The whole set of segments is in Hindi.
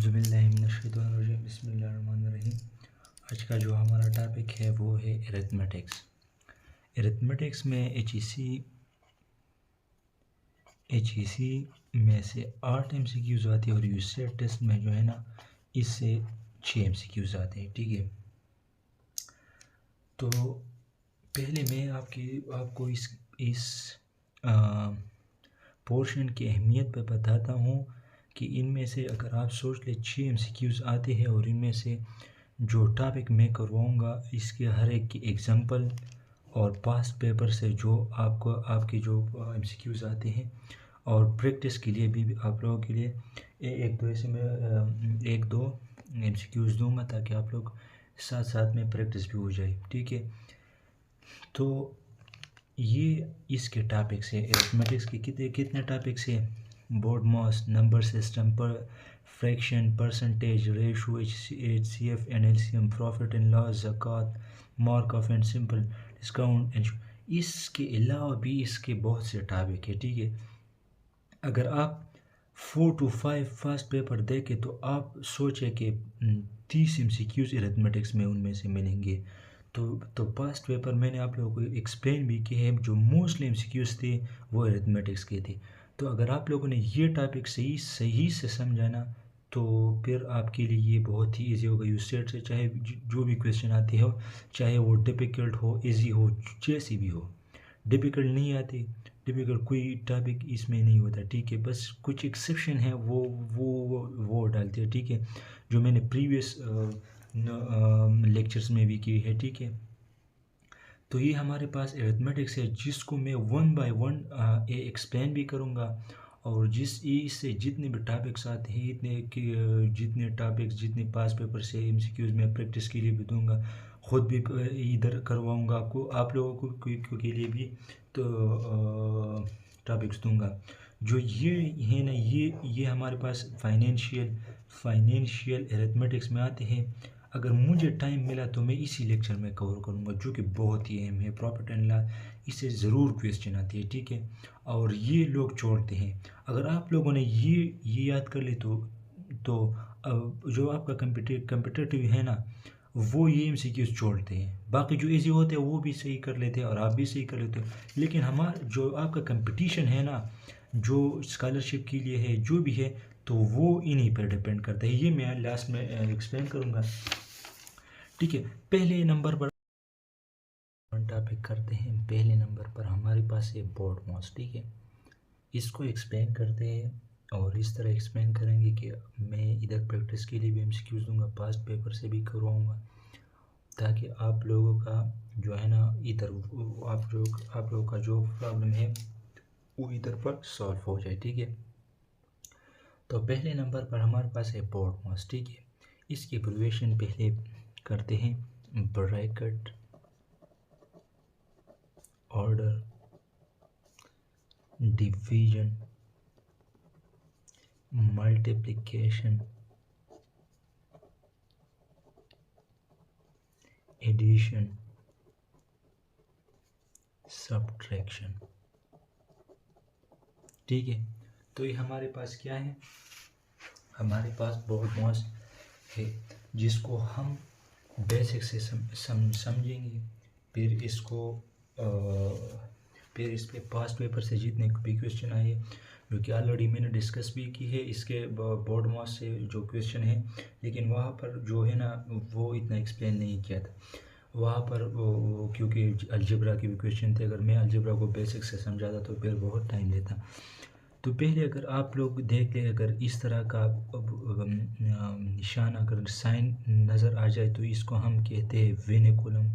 औज़ुबिल्लाहिमिनश्शैतानिर्रजीम बिस्मिल्लाहिर्रहमानिर्रहीम। आज का जो हमारा टॉपिक है वो है अरिथमेटिक्स। अरिथमेटिक्स में एच ई सी में से 8 MCQs आते हैं और यूसेट टेस्ट में जो है ना इससे 6 MCQs आते हैं। ठीक है, तो पहले मैं आपको इस पोर्शन की अहमियत पर बताता हूँ कि इनमें से अगर आप सोच ले 6 MCQs आते हैं और इनमें से जो टॉपिक मैं करवाऊँगा इसके हर एक की एग्जांपल और पास्ट पेपर से जो आपके जो MCQs आते हैं और प्रैक्टिस के लिए भी आप लोगों के लिए एक दो MCQs दूंगा ताकि आप लोग साथ साथ में प्रैक्टिस भी हो जाए। ठीक है, तो ये इसके टॉपिक्स है। अरिथमेटिक्स के कितने टॉपिक्स है? बोर्ड मास, नंबर सिस्टम, पर fraction, percentage, ratio, HCF and LCM, profit and loss, ज़कात, mark off and simple discount and इसके अलावा भी इसके बहुत से टॉपिक है। ठीक है, अगर आप 4 to 5 फर्स्ट पेपर देखें तो आप सोचें कि 30 MCQs अरिथमेटिक्स में उनमें से मिलेंगे। तो पास्ट पेपर मैंने आप लोगों को एक्सप्लेन भी किए हैं, जो मोस्टली MCQs थे वो अरिथमेटिक्स के थे। तो अगर आप लोगों ने ये टॉपिक सही से समझा ना तो फिर आपके लिए ये बहुत ही ईजी होगा। यूसेट से चाहे जो भी क्वेश्चन आते हो, चाहे वो डिफ़िकल्ट हो, ईजी हो, जैसी भी हो, डिफ़िकल्ट नहीं आती, डिफ़िकल्ट कोई टॉपिक इसमें नहीं होता। ठीक है, बस कुछ एक्सेप्शन है वो डालते हैं। ठीक है, जो मैंने प्रीवियस लेक्चर्स में भी की है। ठीक है, तो ये हमारे पास अरिथमेटिक्स है जिसको मैं 1 by 1 एक्सप्लेन भी करूँगा और इससे जितने भी टॉपिक्स आते हैं जितने टॉपिक्स जितने पास पेपर से MCQs में प्रैक्टिस के लिए भी दूंगा, ख़ुद भी इधर करवाऊँगा आप लोगों को के लिए भी तो टॉपिक्स दूंगा। जो ये है ना ये हमारे पास फाइनेंशियल अरिथमेटिक्स में आते हैं। अगर मुझे टाइम मिला तो मैं इसी लेक्चर में कवर करूँगा, जो कि बहुत ही अहम है। प्रॉफिट एंड लॉस, इससे ज़रूर क्वेश्चन आती है। ठीक है, और ये लोग छोड़ते हैं। अगर आप लोगों ने ये याद कर ले तो जो आपका कंपिटेटिव है ना वो ये MCQs छोड़ते हैं। बाकी जो इजी होते हैं वो भी सही कर लेते हैं और आप भी सही कर लेते हो, लेकिन हमारा जो आपका कंपटीशन है ना, जो स्कॉलरशिप के लिए है, जो भी है, तो वो इन्हीं पर डिपेंड करता है। ये मैं लास्ट में एक्सप्लेन करूँगा। ठीक है, पहले नंबर पर टॉपिक करते हैं। पहले नंबर पर हमारे पास है बोर्ड मास। ठीक है, इसको एक्सप्लेन करते हैं और इस तरह एक्सप्लेन करेंगे कि मैं इधर प्रैक्टिस के लिए भी MCQs दूंगा, पास्ट पेपर से भी करवाऊँगा, ताकि आप लोगों का जो है ना इधर आप लोगों का जो प्रॉब्लम है वो इधर पर सॉल्व हो जाए। ठीक है, तो पहले नंबर पर हमारे पास है बोर्ड मास। ठीक है, इसकी एब्रिविएशन पहले करते हैं। Bracket, order, division, multiplication, addition, subtraction. ठीक है, तो ये हमारे पास क्या है? हमारे पास बोर्ड मास है जिसको हम बेसिक से समझेंगे, फिर इस पे पास्ट पेपर से जितने भी क्वेश्चन आए, जो कि ऑलरेडी मैंने डिस्कस भी की है इसके बोर्ड मास से जो क्वेश्चन है, लेकिन वहाँ पर जो है ना वो इतना एक्सप्लेन नहीं किया था वहाँ पर क्योंकि अलजेब्रा के भी क्वेश्चन थे। अगर मैं अलजेब्रा को बेसिक से समझाता तो फिर बहुत टाइम लेता। तो पहले अगर आप लोग देख लें, अगर इस तरह का निशान अगर साइन नज़र आ जाए तो इसको हम कहते हैं विनिकुलम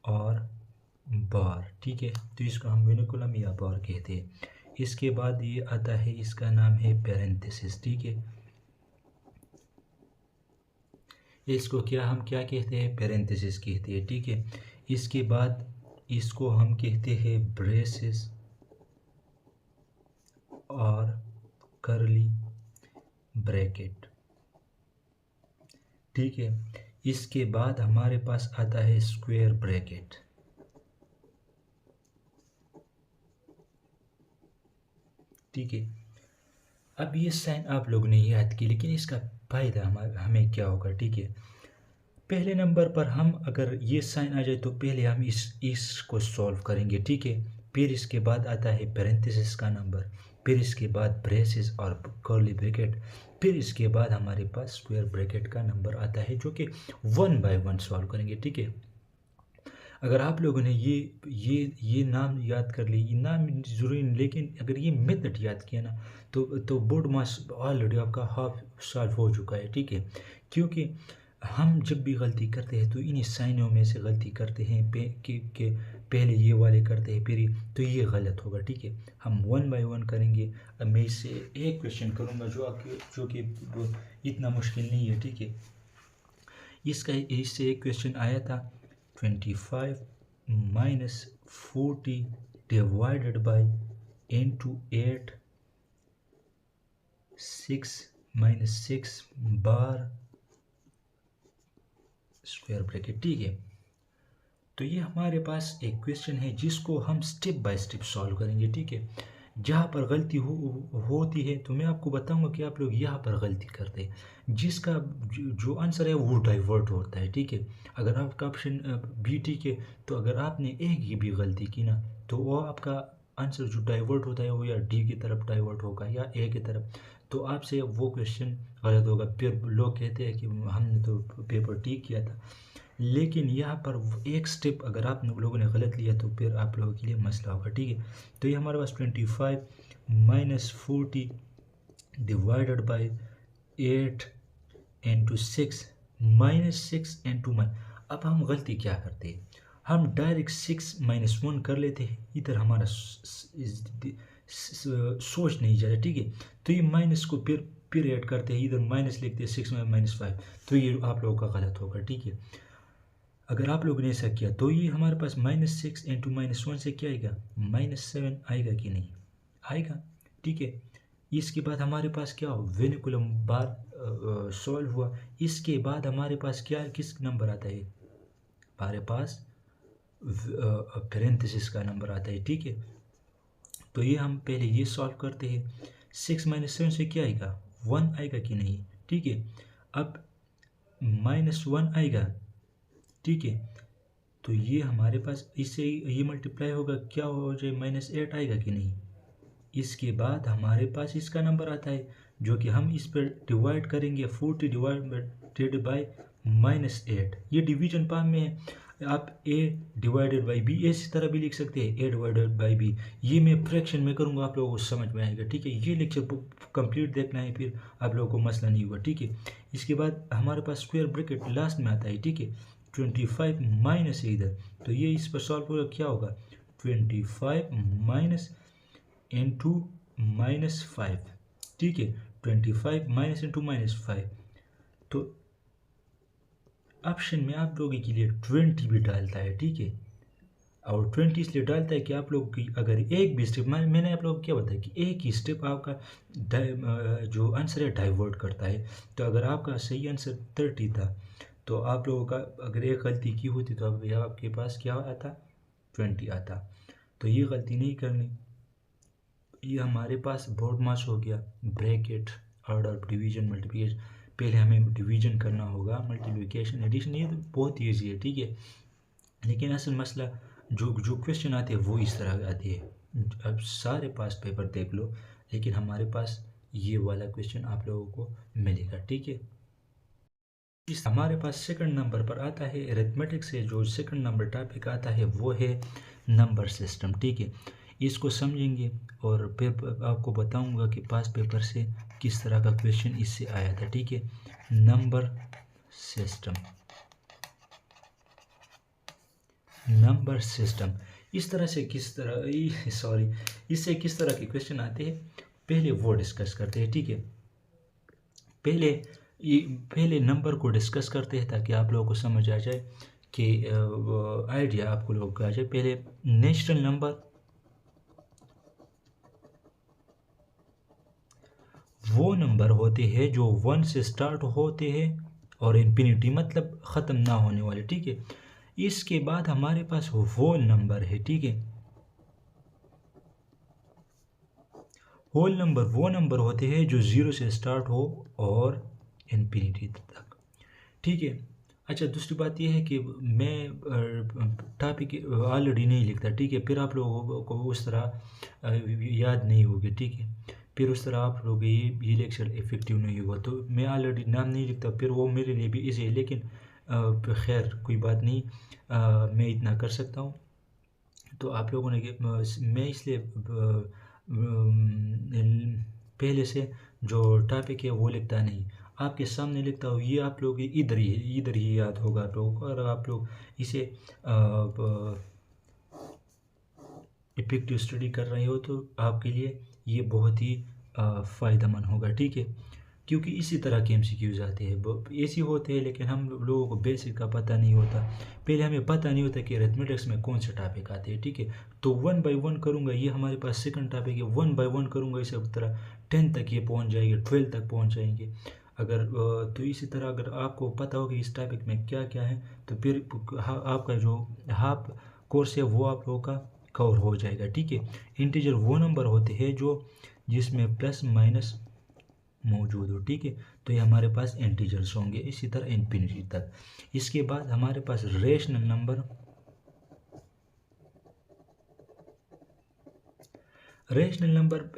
और बार। ठीक है, तो इसको हम विनिकुलम या बार कहते हैं। इसके बाद ये आता है, इसका नाम है पैरेंथेसिस। ठीक है, इसको हम क्या कहते हैं? पैरेंथेसिस कहते हैं। ठीक है, इसके बाद इसको हम कहते हैं ब्रेसेस और कर्ली ब्रैकेट। ठीक है, इसके बाद हमारे पास आता है स्क्वायर ब्रैकेट। ठीक है, अब ये साइन आप लोगों ने याद की, लेकिन इसका फ़ायदा हमें क्या होगा, ठीक है। पहले नंबर पर हम अगर ये साइन आ जाए तो पहले हम इसको सॉल्व करेंगे, ठीक है। फिर इसके बाद आता है पैरेंथेसिस का नंबर, फिर इसके बाद ब्रेसेस और कर्ली ब्रैकेट, फिर इसके बाद हमारे पास स्क्वायर ब्रैकेट का नंबर आता है, जो कि 1 बाय 1 सॉल्व करेंगे, ठीक है। अगर आप लोगों ने ये नाम याद कर ली, ये नाम ज़रूरी नहीं, लेकिन अगर ये मेथड याद किया ना तो बोर्ड मास ऑलरेडी आपका हाफ सॉल्व हो चुका है, ठीक है। क्योंकि हम जब भी गलती करते हैं तो इन्हीं साइनों में से गलती करते हैं, कि पहले ये वाले करते हैं, फिर तो ये गलत होगा, ठीक है। हम 1 बाय 1 करेंगे। अब मैं इससे एक क्वेश्चन करूँगा जो कि इतना मुश्किल नहीं है, ठीक है। इससे एक क्वेश्चन आया था, 25 minus 40 divided by into 8 6 minus 6 bar square bracket, ठीक है। तो ये हमारे पास एक क्वेश्चन है जिसको हम स्टेप बाय स्टेप सॉल्व करेंगे, ठीक है। जहाँ पर गलती होती है तो मैं आपको बताऊंगा कि आप लोग यहाँ पर गलती करते हैं, जिसका जो आंसर है वो डाइवर्ट होता है, ठीक है। अगर आपका ऑप्शन बी ठीक है, तो अगर आपने एक ही भी गलती की ना तो वो आपका आंसर जो डाइवर्ट होता है वो या डी की तरफ डाइवर्ट होगा या ए की तरफ, तो आपसे वो क्वेश्चन गलत होगा। फिर लोग कहते हैं कि हमने तो पेपर ठीक किया था, लेकिन यहाँ पर एक स्टेप अगर आप लोगों ने गलत लिया तो फिर आप लोगों के लिए मसला होगा, ठीक है। तो ये हमारे पास 25 minus 40 divided by 8 into 6 minus 6 into 1। अब हम गलती क्या करते हैं, हम डायरेक्ट 6 माइनस 1 कर लेते हैं, इधर हमारा सोच नहीं जाता, ठीक है। तो ये माइनस को फिर ऐड करते हैं, इधर माइनस लिखते हैं 6 में -5, तो ये आप लोगों का गलत होगा, ठीक है। अगर आप लोगों ने ऐसा किया तो ये हमारे पास -6 इंटू -1 से क्या आएगा, -7 आएगा कि नहीं आएगा, ठीक है। इसके बाद हमारे पास क्या हो, वेनिकुलम बार सॉल्व हुआ। इसके बाद हमारे पास क्या किस नंबर आता है, हमारे पास पैरेंथेसिस का नंबर आता है, ठीक है। तो ये हम पहले ये सॉल्व करते हैं, 6 -7 से क्या आएगा, 1 आएगा कि नहीं, ठीक है। अब -1 आएगा, ठीक है। तो ये हमारे पास इससे ये मल्टीप्लाई होगा, क्या हो जाए, -8 आएगा कि नहीं। इसके बाद हमारे पास इसका नंबर आता है जो कि हम इस पर डिवाइड करेंगे, 40 डिवाइडेड बाई -8, ये डिवीजन पार्ट में है। आप a डिवाइडेड बाई बी इसी तरह भी लिख सकते हैं, a डिवाइडेड बाई बी। ये मैं फ्रैक्शन में करूँगा, आप लोगों को समझ में आएगा, ठीक है। ये लेक्चर कंप्लीट देखना है, फिर आप लोगों को मसला नहीं हुआ, ठीक है। इसके बाद हमारे पास स्क्वायर ब्रैकेट लास्ट में आता है, ठीक है। 25 माइनस है इधर, तो ये इस पर सॉल्व होगा, क्या होगा, 25 माइनस इंटू -5, ठीक है। 25 माइनस इंटू -5, तो ऑप्शन में आप लोगों के लिए 20 भी डालता है, ठीक है। और 20 इसलिए डालता है कि आप लोग की अगर एक भी स्टेप, मैंने आप लोगों को क्या बताया कि एक ही स्टेप आपका जो आंसर है डाइवर्ट करता है। तो अगर आपका सही आंसर 30 था तो आप लोगों का अगर एक गलती की होती तो अब आपके पास क्या आता, 20 आता। तो ये गलती नहीं करनी। ये हमारे पास बोर्ड मास हो गया, ब्रैकेट, ऑर्डर, डिवीजन, मल्टीप्लिकेशन। पहले हमें डिवीजन करना होगा, मल्टीप्लिकेशन, एडिशन, ये तो बहुत ईजी है, ठीक है। लेकिन असल मसला जो क्वेश्चन आते हैं वो इस तरह आते हैं। अब सारे पास पेपर देख लो, लेकिन हमारे पास ये वाला क्वेश्चन आप लोगों को मिलेगा, ठीक है। इस हमारे पास सेकंड नंबर पर आता है अरिथमेटिक से, जो सेकंड नंबर टॉपिक आता है वो है नंबर सिस्टम, ठीक है। इसको समझेंगे और फिर आपको बताऊंगा कि पास पेपर से किस तरह का क्वेश्चन इससे आया था, ठीक है। नंबर सिस्टम, नंबर सिस्टम इस तरह से इससे किस तरह के क्वेश्चन आते हैं, पहले वो डिस्कस करते हैं, ठीक है। पहले नंबर को डिस्कस करते हैं ताकि आप लोगों को समझ आ जाए कि आइडिया आपको लोगों को आ जाए। पहले नेचुरल नंबर वो नंबर होते हैं जो 1 से स्टार्ट होते हैं और इन्फिनिटी मतलब ख़त्म ना होने वाले, ठीक है। इसके बाद हमारे पास वो नंबर है, ठीक है, होल नंबर वो नंबर होते हैं जो 0 से स्टार्ट हो और इन्फिनिटी तक, ठीक है। अच्छा, दूसरी बात यह है कि मैं टॉपिक ऑलरेडी नहीं लिखता, ठीक है, फिर आप लोगों को उस तरह याद नहीं होगी, ठीक है, फिर उस तरह आप लोग ये लेक्चर इफेक्टिव नहीं होगा। तो मैं ऑलरेडी नाम नहीं लिखता, फिर वो मेरे लिए भी इजी है, लेकिन खैर कोई बात नहीं, मैं इतना कर सकता हूँ। तो आप लोगों ने मैं इसलिए पहले से जो टॉपिक है वो लिखता नहीं, आपके सामने लिखता हूँ, ये आप लोग इधर ही याद होगा आप लोगों को, और आप लोग इसे इफेक्टिव स्टडी कर रहे हो तो आपके लिए ये बहुत ही फ़ायदेमंद होगा, ठीक है। क्योंकि इसी तरह के एमसीक्यूज आते हैं, ऐसे होते हैं, लेकिन हम लोगों को बेसिक का पता नहीं होता। पहले हमें पता नहीं होता कि अरिथमेटिक्स में कौन से टॉपिक आते हैं, ठीक है। तो 1 बाय 1 करूँगा, ये हमारे पास सेकंड टॉपिक है, 1 बाय 1 करूँगा, इसी तरह 10 तक ये पहुँच जाएंगे, 12 तक पहुँच जाएंगे। अगर तो इसी तरह अगर आपको पता हो कि इस टॉपिक में क्या क्या है, तो फिर आपका जो हाफ कोर्स है वो आप लोगों का कवर हो जाएगा, ठीक है। इंटीजर वो नंबर होते हैं जो जिसमें प्लस माइनस मौजूद हो, ठीक है। तो ये हमारे पास इंटीजर्स होंगे, इसी तरह इन्फिनिटी तक। इसके बाद हमारे पास रेशनल नंबर,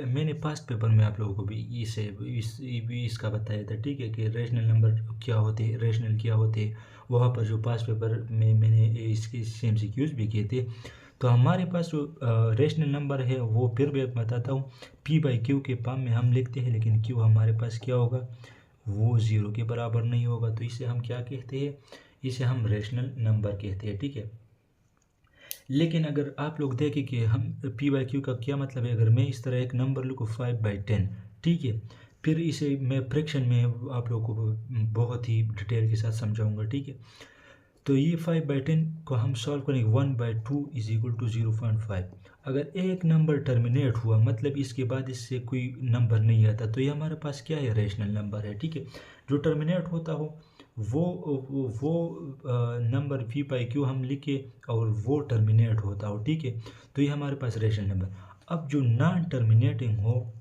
मैंने पास्ट पेपर में आप लोगों को भी इसका बताया था, ठीक है, कि रेशनल नंबर क्या होते हैं, रेशनल क्या होते हैं। वहाँ पर जो पास्ट पेपर में मैंने इसके एमसीक्यूज भी किए थे। तो हमारे पास जो रेशनल नंबर है वो फिर भी बताता हूँ, पी बाई क्यू के फॉर्म में हम लिखते हैं, लेकिन क्यू हमारे पास क्या होगा, वो 0 के बराबर नहीं होगा। तो इसे हम क्या कहते हैं, इसे हम रेशनल नंबर कहते हैं, ठीक है। लेकिन अगर आप लोग देखें कि हम पी बाई क्यू का क्या मतलब है, अगर मैं इस तरह एक नंबर लिखूँ 5/10, ठीक है, फिर इसे मैं फ्रैक्शन में आप लोगों को बहुत ही डिटेल के साथ समझाऊंगा, ठीक है। तो ये 5/10 को हम सॉल्व करेंगे, 1/2 इज इक्वल टू 0.5। अगर एक नंबर टर्मिनेट हुआ, मतलब इसके बाद इससे कोई नंबर नहीं आता, तो ये हमारे पास क्या है, रेशनल नंबर है, ठीक है। जो टर्मिनेट होता हो वो नंबर पी बाई क्यू हम लिखे और वो टर्मिनेट होता हो, ठीक है, तो ये हमारे पास रेशनल नंबर। अब जो नॉन टर्मिनेटिंग हो,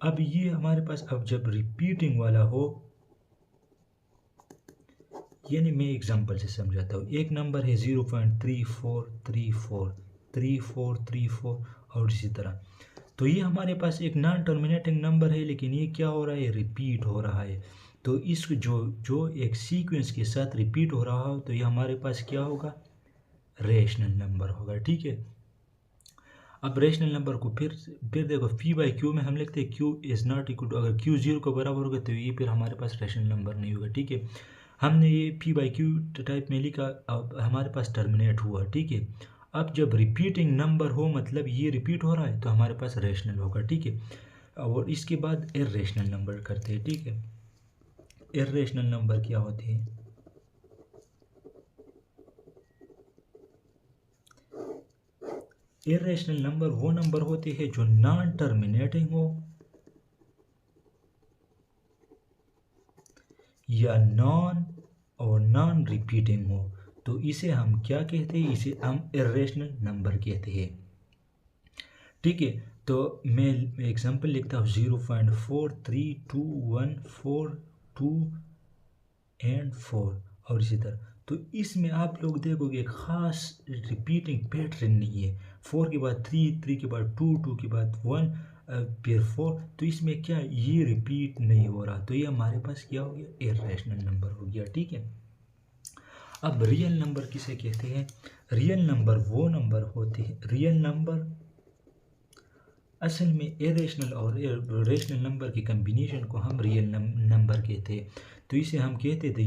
अब ये हमारे पास, अब जब रिपीटिंग वाला हो, यानी मैं एग्जांपल से समझाता हूँ। एक नंबर है 0.3434 और इसी तरह। तो ये हमारे पास एक नॉन टर्मिनेटिंग नंबर है, लेकिन ये क्या हो रहा है, रिपीट हो रहा है। तो इस जो एक सीक्वेंस के साथ रिपीट हो रहा हो, तो ये हमारे पास क्या होगा, रेशनल नंबर होगा, ठीक है। अब रेशनल नंबर को फिर देखो, पी बाई क्यू में हम लिखते हैं Q is not equal to, अगर क्यू 0 के बराबर होगा तो ये फिर हमारे पास रेशनल नंबर नहीं होगा, ठीक है। हमने ये पी बाई क्यू टाइप में लिखा, अब हमारे पास टर्मिनेट हुआ, ठीक है। अब जब रिपीटिंग नंबर हो, मतलब ये रिपीट हो रहा है, तो हमारे पास रेशनल होगा, ठीक है। और इसके बाद इर्रेशनल नंबर करते हैं, ठीक है। इर्रेशनल नंबर क्या होते हैं, इर्रेशनल नंबर वो नंबर होते हैं जो नॉन टर्मिनेटिंग हो या नॉन रिपीटिंग हो, तो इसे हम क्या कहते हैं, इसे हम इर्रेशनल नंबर कहते हैं, ठीक है। तो मैं एग्जांपल लिखता हूँ, 0.432142 और इसी तरह। तो इसमें आप लोग देखोगे एक ख़ास रिपीटिंग पैटर्न नहीं है, 4 के बाद 3, 3 के बाद 2, 2 के बाद 1, फिर 4। तो इसमें क्या, ये रिपीट नहीं हो रहा, तो ये हमारे पास क्या हो गया, इर्रेशनल नंबर हो गया, ठीक है। अब रियल नंबर किसे कहते हैं, रियल नंबर वो नंबर होते हैं, रियल नंबर असल में इरेशनल और रेशनल नंबर के कम्बिनेशन को हम रियल नंबर कहते हैं। तो इसे हम कहते थे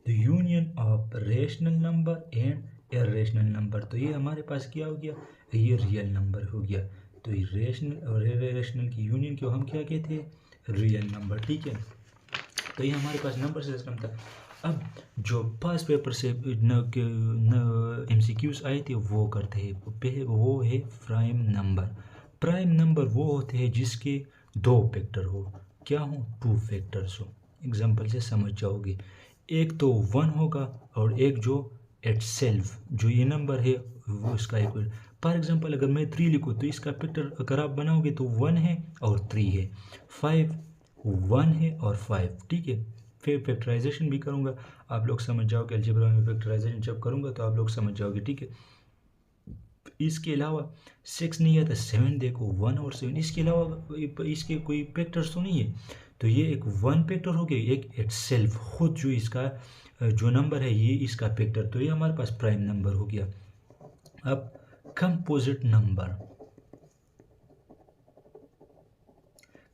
union of rational number and irrational number. तो ये हमारे पास क्या हो गया, ये रियल नंबर हो गया। तो ये रेशनल और इरेशनल की यूनियन को हम क्या कहते हैं, रियल नंबर, ठीक है। तो ये हमारे पास नंबर सिस्टम था। अब जो पास पेपर से MCQs आए थे वो करते हैं, वो है प्राइम नंबर। प्राइम नंबर वो होते हैं जिसके 2 फैक्टर हो, क्या हो, 2 फैक्टर्स हो। एग्जांपल से समझ जाओगे, एक तो 1 होगा और एक जो इट सेल्फ, जो ये नंबर है वो इसका इक्वल। फॉर एग्जांपल अगर मैं 3 लिखूँ तो इसका फैक्टर अगर आप बनाओगे तो 1 है और 3 है, 5 1 है और 5, ठीक है। फिर फैक्टराइजेशन भी करूँगा, आप लोग समझ जाओगे, अलजेब्रा में फैक्टराइजेशन जब करूँगा तो आप लोग समझ जाओगे, ठीक है। इसके अलावा 6 नहीं आता, 7 देखो, 1 और 7, इसके अलावा इसके कोई फैक्टर्स तो नहीं है। तो ये एक 1 फैक्टर हो गया, एक इट सेल्फ खुद जो इसका जो नंबर है ये इसका फैक्टर, तो ये हमारे पास प्राइम नंबर हो गया। अब कंपोजिट नंबर,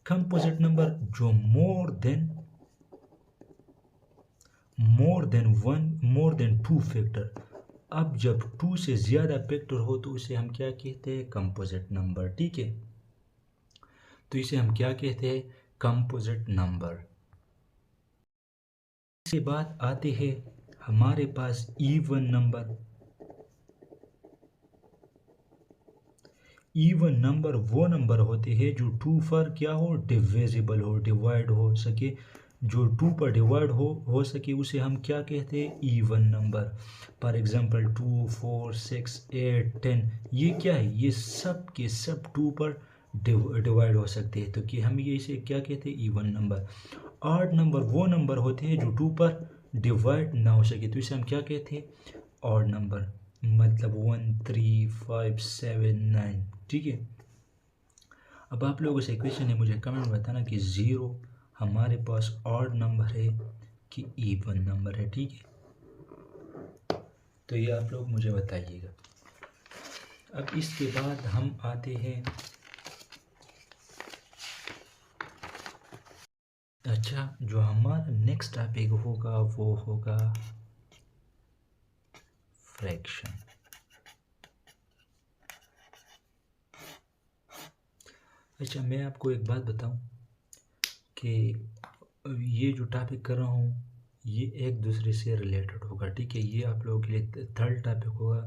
कंपोजिट नंबर जो more than 1 more than 2 factor, अब जब 2 से ज़्यादा फैक्टर हो तो उसे हम क्या कहते हैं, कंपोजिट नंबर, ठीक है। तो इसे हम क्या कहते हैं, कंपोजिट नंबर। इसके बाद आते हैं हमारे पास इवन नंबर। इवन नंबर वो नंबर होते हैं जो 2 पर क्या हो, डिविजिबल हो, डिवाइड हो सके, जो 2 पर डिवाइड हो सके उसे हम क्या कहते हैं, इवन नंबर। फॉर एग्जांपल 2 4 6 8 10, ये क्या है, ये सब के सब 2 पर डिवाइड हो सकते हैं, तो कि हम ये इसे क्या कहते हैं, इवन नंबर। ऑड नंबर वो नंबर होते हैं जो 2 पर डिवाइड ना हो सके, तो इसे हम क्या कहते हैं, ऑड नंबर, मतलब 1 3 5 7 9, ठीक है। अब आप लोगों से क्वेश्चन है, मुझे कमेंट में बताना कि 0 हमारे पास ऑड नंबर है कि इवन नंबर है, ठीक है। तो ये आप लोग मुझे बताइएगा। अब इसके बाद हम आते हैं, अच्छा जो हमारा नेक्स्ट टॉपिक होगा वो होगा फ्रैक्शन। अच्छा मैं आपको एक बात बताऊं कि ये जो टॉपिक कर रहा हूँ ये एक दूसरे से रिलेटेड होगा, ठीक है। ये आप लोगों के लिए थर्ड टॉपिक होगा,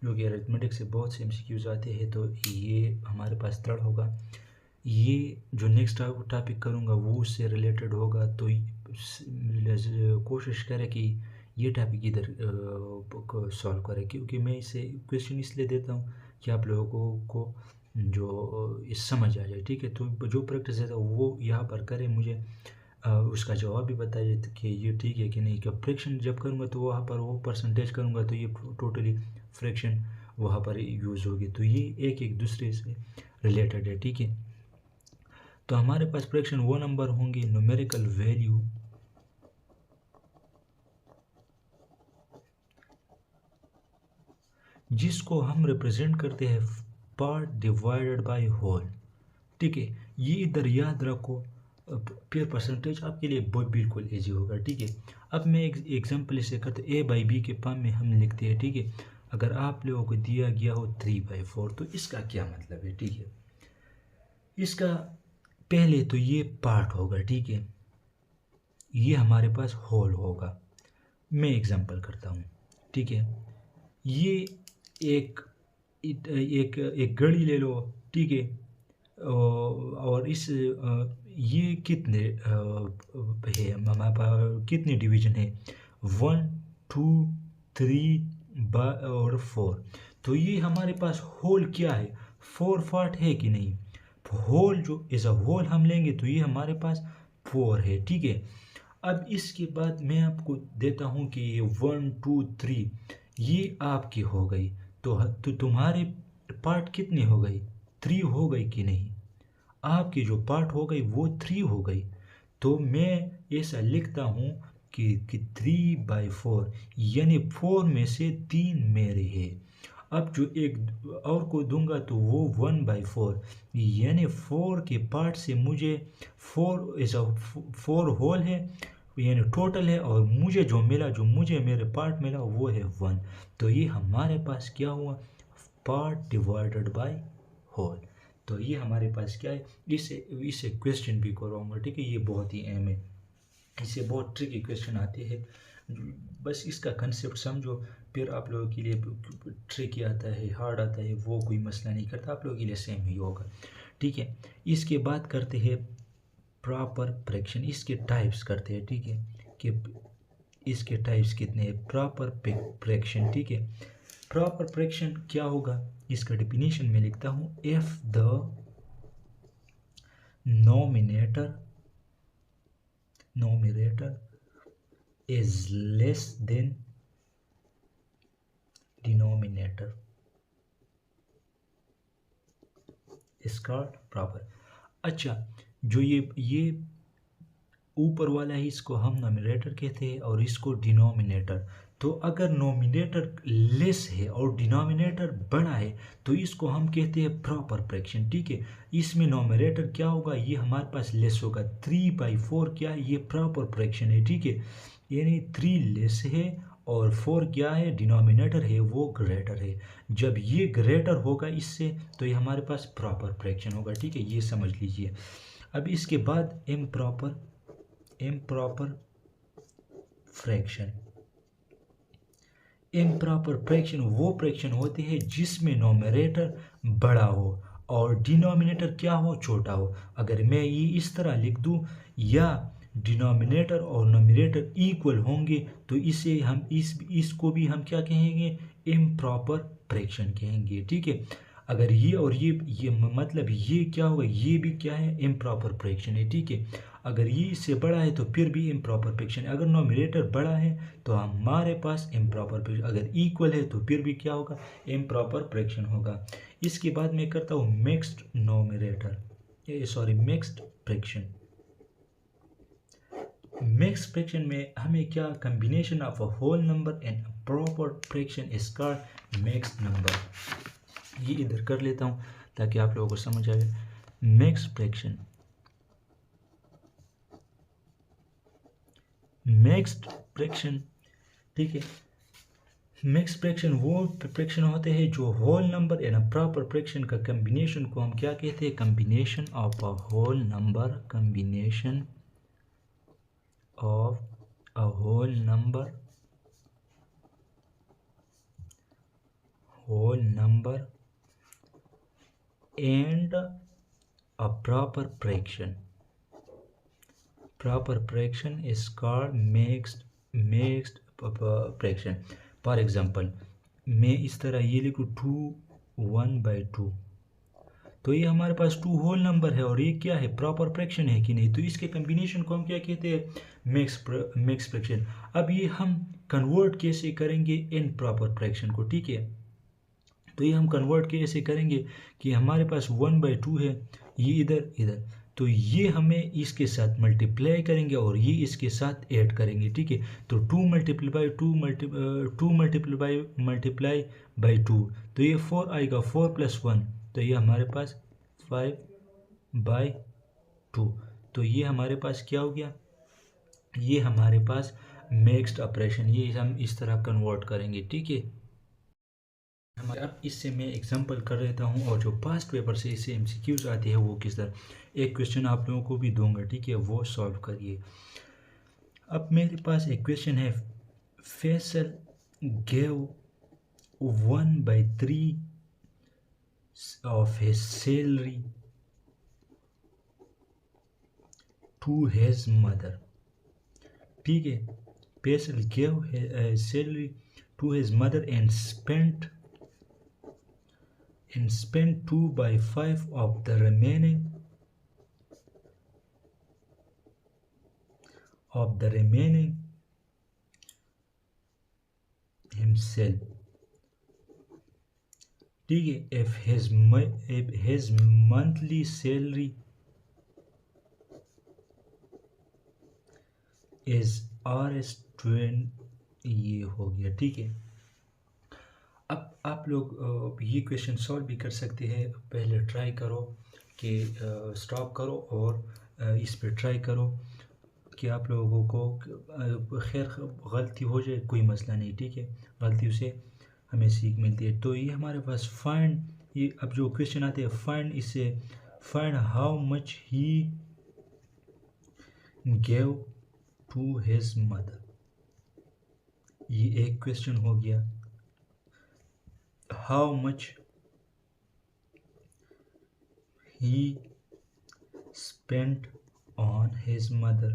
जो कि अरिथमेटिक से बहुत से एमसीक्यूज आते हैं, तो ये हमारे पास थर्ड होगा। ये जो नेक्स्ट टॉपिक करूँगा वो उससे रिलेटेड होगा, तो कोशिश करें कि ये टॉपिक इधर सॉल्व करें, क्योंकि मैं इसे क्वेश्चन इसलिए देता हूँ कि आप लोगों को जो समझ आ जाए, ठीक है। तो जो प्रैक्टिस है वो यहाँ पर करें, मुझे उसका जवाब भी बताइए कि ये ठीक है कि नहीं। कि फ्रैक्शन जब करूँगा तो वहाँ पर वो परसेंटेज करूँगा तो ये टोटली फ्रैक्शन वहाँ पर यूज़ होगी, तो ये एक एक दूसरे से रिलेटेड है, ठीक है। तो हमारे पास फ्रैक्शन वो नंबर होंगे न्यूमेरिकल वैल्यू जिसको हम रिप्रेजेंट करते हैं पार्ट डिवाइडेड बाय होल, ठीक है। ये इधर याद रखो, फिर परसेंटेज आपके लिए बिल्कुल ईजी होगा, ठीक है। अब मैं एक एग्जांपल इसे करते, ए बाई बी के फॉर्म में हम लिखते हैं, ठीक है। अगर आप लोगों को दिया गया हो 3/4, तो इसका क्या मतलब है, ठीक है। इसका पहले तो ये पार्ट होगा, ठीक है, ये हमारे पास होल होगा। मैं एग्जांपल करता हूँ, ठीक है। ये एक एक घड़ी ले लो, ठीक है। और इस ये कितने है हमारे पास, कितने डिवीजन है, 1 2 3 और 4, तो ये हमारे पास होल क्या है, 4 पार्ट है कि नहीं। होल जो एज अ होल हम लेंगे तो ये हमारे पास 4 है, ठीक है। अब इसके बाद मैं आपको देता हूँ कि ये 1 2 3 ये आपकी हो गई, तो तुम्हारे पार्ट कितने हो गई, 3 हो गई कि नहीं। आपकी जो पार्ट हो गई वो 3 हो गई, तो मैं ऐसा लिखता हूँ कि 3/4, यानी 4 में से 3 मेरे हैं। अब जो एक और को दूंगा तो वो 1/4, यानी 4 के पार्ट से मुझे 4 ऐसा 4 होल है, यानी टोटल है, और मुझे जो मिला, जो मुझे मेरे पार्ट मिला वो है 1। तो ये हमारे पास क्या हुआ, पार्ट डिवाइडेड बाय होल। तो ये हमारे पास क्या है, इसे इसे क्वेश्चन भी करवाऊंगा, ठीक है। ये बहुत ही अहम है, इससे बहुत ट्रिकी क्वेश्चन आते हैं, बस इसका कंसेप्ट समझो, फिर आप लोगों के लिए ट्रिकी आता है, हार्ड आता है, वो कोई मसला नहीं करता, आप लोगों के लिए सेम ही होगा, ठीक है। इसके बाद करते हैं प्रॉपर फ्रैक्शन, इसके टाइप्स करते हैं, ठीक है। कि इसके टाइप्स कितने हैं? प्रॉपर फ्रैक्शन, ठीक है। प्रॉपर फ्रैक्शन क्या होगा, इसका डेफिनेशन में लिखता हूँ, if the nominator is less than denominator is called proper। अच्छा, जो ये ऊपर वाला है इसको हम नोमिनेटर कहते हैं और इसको डिनोमिनेटर। तो अगर नोमिनेटर लेस है और डिनोमिनेटर बड़ा है तो इसको हम कहते हैं प्रॉपर फ्रैक्शन, ठीक है। इसमें नोमिनेटर क्या होगा, ये हमारे पास लेस होगा, 3/4 क्या है, ये प्रॉपर फ्रैक्शन है, ठीक है। यानी 3 लेस है और 4 क्या है, डिनोमिनेटर है, वो ग्रेटर है। जब ये ग्रेटर होगा इससे तो ये हमारे पास प्रॉपर फ्रैक्शन होगा, ठीक है, ये समझ लीजिए। अब इसके बाद इम्प्रॉपर फ्रैक्शन। इम्प्रॉपर फ्रैक्शन वो फ्रैक्शन होते हैं जिसमें नोमिनेटर बड़ा हो और डिनोमिनेटर क्या हो, छोटा हो। अगर मैं ये इस तरह लिख दूं, या डिनोमिनेटर और नोमिनेटर इक्वल होंगे तो इसे हम इसको भी हम क्या कहेंगे, इम्प्रॉपर फ्रैक्शन कहेंगे, ठीक है। अगर ये और ये मतलब ये क्या होगा, ये भी क्या है, इम्प्रॉपर फ्रैक्शन है, ठीक है। अगर ये इससे बड़ा है तो फिर भी इम्प्रॉपर फ्रैक्शन है। अगर नोमिनेटर बड़ा है तो हमारे पास इम्प्रॉपर फ्रैक्शन, अगर इक्वल है तो फिर भी क्या होगा, इम्प्रॉपर फ्रैक्शन होगा। इसके बाद मैं करता हूँ mixed mixed fraction. Mixed fraction में हमें क्या, combination of a whole number and proper fraction is called mixed number. ये इधर कर लेता हूँ ताकि आप लोगों को समझ आए। मिक्स्ड फ्रैक्शन, मिक्स्ड फ्रैक्शन, ठीक है। मिक्स फ्रैक्शन वो फ्रैक्शन होते हैं जो whole number and proper fraction का कम्बिनेशन को हम क्या कहते हैं, combination of a whole number, combination of a whole number and a proper fraction. Proper fraction is called mixed fraction। For example मैं इस तरह ये लिखूँ 2/1/2, तो ये हमारे पास 2 होल नंबर है और ये क्या है, प्रॉपर फ्रैक्शन है कि नहीं, तो इसके कम्बिनेशन को हम क्या कहते हैं, मिक्स फ्रैक्शन। अब ये हम कन्वर्ट कैसे करेंगे इन प्रॉपर फ्रैक्शन को, ठीक है। तो ये हम कन्वर्ट कैसे करेंगे कि हमारे पास 1/2 है, ये इधर इधर, तो ये हमें इसके साथ मल्टीप्लाई करेंगे और ये इसके साथ ऐड करेंगे, ठीक है। तो 2 मल्टीप्लाई बाई 2, तो ये 4 आएगा, 4 + 1, तो ये हमारे पास 5/2। तो ये हमारे पास क्या हो गया, ये हमारे पास मिक्स्ड ऑपरेशन, ये हम इस तरह कन्वर्ट करेंगे, ठीक है। हमारे अब इससे मैं एग्जांपल कर देता हूँ और जो पास्ट पेपर से इससे एमसीक्यूज आते हैं वो किस तरह, एक क्वेश्चन आप लोगों को भी दूंगा, ठीक है, वो सॉल्व करिए। अब मेरे पास एक क्वेश्चन है, Faisal gave 1/3 of his salary to his mother, ठीक है। Faisal gave salary to his mother and spent 2/5 of the remaining himself, ठीक है। if his monthly salary is Rs20, ये हो गया, ठीक है। अब आप लोग ये क्वेश्चन सॉल्व भी कर सकते हैं। पहले ट्राई करो कि स्टॉप करो और इस पे ट्राई करो कि आप लोगों को खैर गलती हो जाए कोई मसला नहीं, ठीक है, गलतियों से हमें सीख मिलती है। तो ये हमारे पास फाइंड, ये अब जो क्वेश्चन आते हैं फाइंड, इससे find how much he gave to his mother, ये एक क्वेश्चन हो गया। How much he spent on his mother,